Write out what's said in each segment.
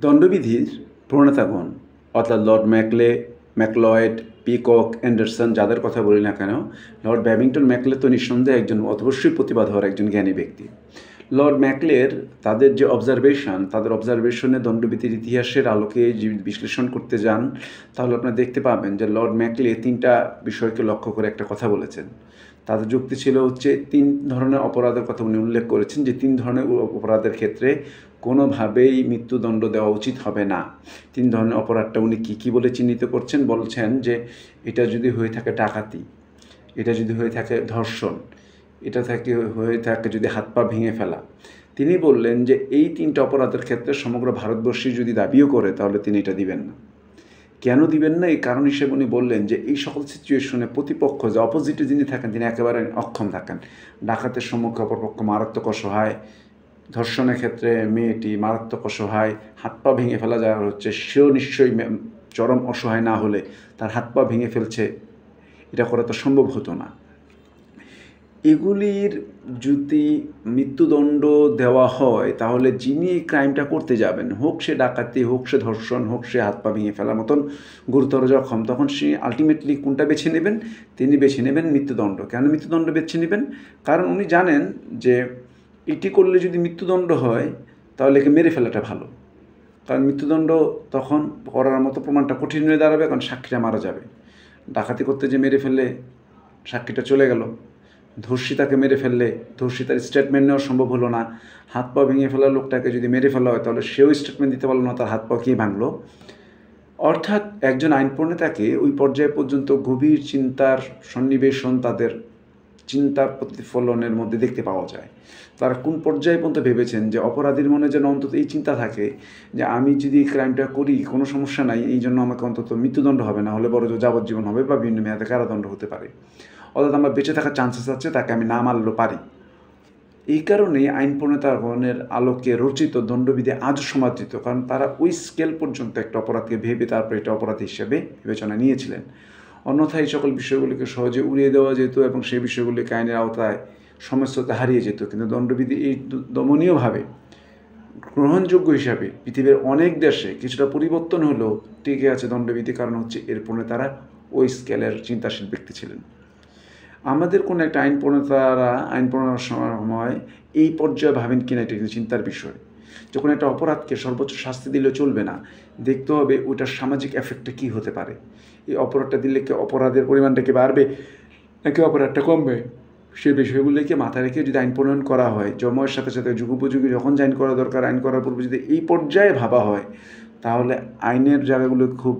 দণ্ডবিধির প্রণেতাগণ অর্থাৎ Lord Macaulay, McLeod, peacock, Anderson যাদের কথা বলি না কেন, লর্ড ব্যাবিংটন ম্যাকলে তো নিঃসন্দেহে একজন অবশ্যই প্রতিবাদ হওয়ার একজন জ্ঞানী ব্যক্তি। লর্ড ম্যাকলের তাদের যে অবজারভেশন, তাদের অবজারভেশনে দণ্ডবিধির ইতিহাসের আলোকে যে বিশ্লেষণ করতে যান, তাহলে আপনারা দেখতে পাবেন যে লর্ড ম্যাকলে তিনটা বিষয়কে লক্ষ্য করে একটা কথা বলেছেন। তাদের যুক্তি ছিল হচ্ছে 3 ধরনের অপরাধের কথা উনি উল্লেখ করেছেন, যে 3 ধরনের অপরাধের ক্ষেত্রে কোনোভাবেই মৃত্যুদণ্ড দেওয়া উচিত হবে না। 3 ধরনের অপরাধটা উনি কী বলে চিহ্নিত করছেন? বলছেন যে এটা যদি হয়ে থাকে ডাকাতি, এটা যদি হয়ে থাকে ধর্ষণ, এটা হয়ে থাকে যদি হাত পা ভেঙে ফেলা। তিনি বললেন যে এই 3টা অপরাধের ক্ষেত্রে সমগ্র ভারতবর্ষে যদি দাবিও করে তাহলে তিনি এটা দিবেন না। কেন দিবেন না? এই কারণ হিসেবে উনি বললেন যে এই সকল সিচুয়েশনে প্রতিপক্ষ যে অপোজিটে যিনি থাকেন তিনি একেবারে অক্ষম থাকেন। ডাকাতের সম্মুখে অপরপক্ষ মারাত্মক অসহায়, ধর্ষণের ক্ষেত্রে মেয়েটি মারাত্মক অসহায়, হাত পা ভেঙে ফেলা যাওয়া হচ্ছে, সেও নিশ্চয়ই চরম অসহায় না হলে তার হাত পা ভেঙে ফেলছে, এটা করা তো সম্ভব হতো না। এগুলির যদি মৃত্যুদণ্ড দেওয়া হয় তাহলে যিনি এই ক্রাইমটা করতে যাবেন, হোক সে ডাকাতি, হোক সে ধর্ষণ, হোক সে হাত পা ভেঙে ফেলার মতন গুরুতর জখম, তখন সে আলটিমেটলি কোনটা বেছে নেবেন? তিনি বেছে নেবেন মৃত্যুদণ্ড। কেন মৃত্যুদণ্ড বেছে নেবেন? কারণ উনি জানেন যে এটি করলে যদি মৃত্যুদণ্ড হয় তাহলে একে মেরে ফেলাটা ভালো। কারণ মৃত্যুদণ্ড তখন করার মতো প্রমাণটা কঠিন হয়ে দাঁড়াবে, কারণ সাক্ষীটা মারা যাবে। ডাকাতি করতে যে মেরে ফেললে সাক্ষীটা চলে গেল, ধর্ষিতাকে মেরে ফেললে ধর্ষিতার স্টেটমেন্ট নেওয়া সম্ভব হলো না, হাত পা ভেঙে ফেলা লোকটাকে যদি মেরে ফেলা হয় তাহলে সেও স্টেটমেন্ট দিতে পারলো না, তার হাত পা কে ভাঙলো। অর্থাৎ একজন আইন প্রণেতাকে ওই পর্যায়ে পর্যন্ত গভীর চিন্তার সন্নিবেশন তাদের চিন্তার প্রতিফলনের মধ্যে দেখতে পাওয়া যায়। তারা কোন পর্যায়ে পর্যন্ত ভেবেছেন যে অপরাধীর মনে যেন অন্তত এই চিন্তা থাকে যে আমি যদি এই ক্রাইমটা করি কোনো সমস্যা নাই, এই জন্য আমাকে অন্তত মৃত্যুদণ্ড হবে না, হলে বড় যাবজ্জীবন হবে বা বিভিন্ন মেয়াদে কারাদণ্ড হতে পারে, অর্থাৎ আমার বেঁচে থাকার চান্সেস আছে, তাকে আমি না মারলেও পারি। এই কারণেই আইন প্রণেতাগণের আলোকে রচিত দণ্ডবিধি আজও সমাদৃত, কারণ তারা ওই স্কেল পর্যন্ত একটা অপরাধকে ভেবে তারপর এটা অপরাধ হিসেবে বিবেচনা নিয়েছিলেন। অন্যথায় এই সকল বিষয়গুলিকে সহজে উড়িয়ে দেওয়া যেত এবং সেই বিষয়গুলিকে আইনের আওতায় সমস্ততে হারিয়ে যেত। কিন্তু দণ্ডবিধি এই দমনীয়ভাবে গ্রহণযোগ্য হিসাবে পৃথিবীর অনেক দেশে কিছুটা পরিবর্তন হলেও টিকে আছে দণ্ডবিধি, কারণ হচ্ছে এর প্রণেতারা ওই স্কেলের চিন্তাশীল ব্যক্তি ছিলেন। আমাদের কোনো একটা আইন প্রণয়নের সময় এই পর্যায়ে ভাবেন কিনা এটা কিন্তু চিন্তার বিষয়। যখন একটা অপরাধকে সর্বোচ্চ শাস্তি দিলে চলবে না, দেখতে হবে ওইটার সামাজিক এফেক্টটা কী হতে পারে। এই অপরাধটা দিলে কি অপরাধের পরিমাণটা কি বাড়বে নাকি অপরাধটা কমবে, সেই বিষয়গুলিকে মাথায় রেখে যদি আইন প্রণয়ন করা হয়, সময়ের সাথে সাথে যুগোপযোগী যখন আইন করা দরকার আইন করার পূর্বে যদি এই পর্যায়ে ভাবা হয় তাহলে আইনের জায়গাগুলো খুব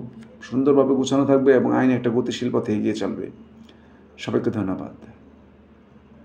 সুন্দরভাবে গুছানো থাকবে এবং আইন একটা গতিশীল পথে এগিয়ে চলবে। সবাইকে ধন্যবাদ।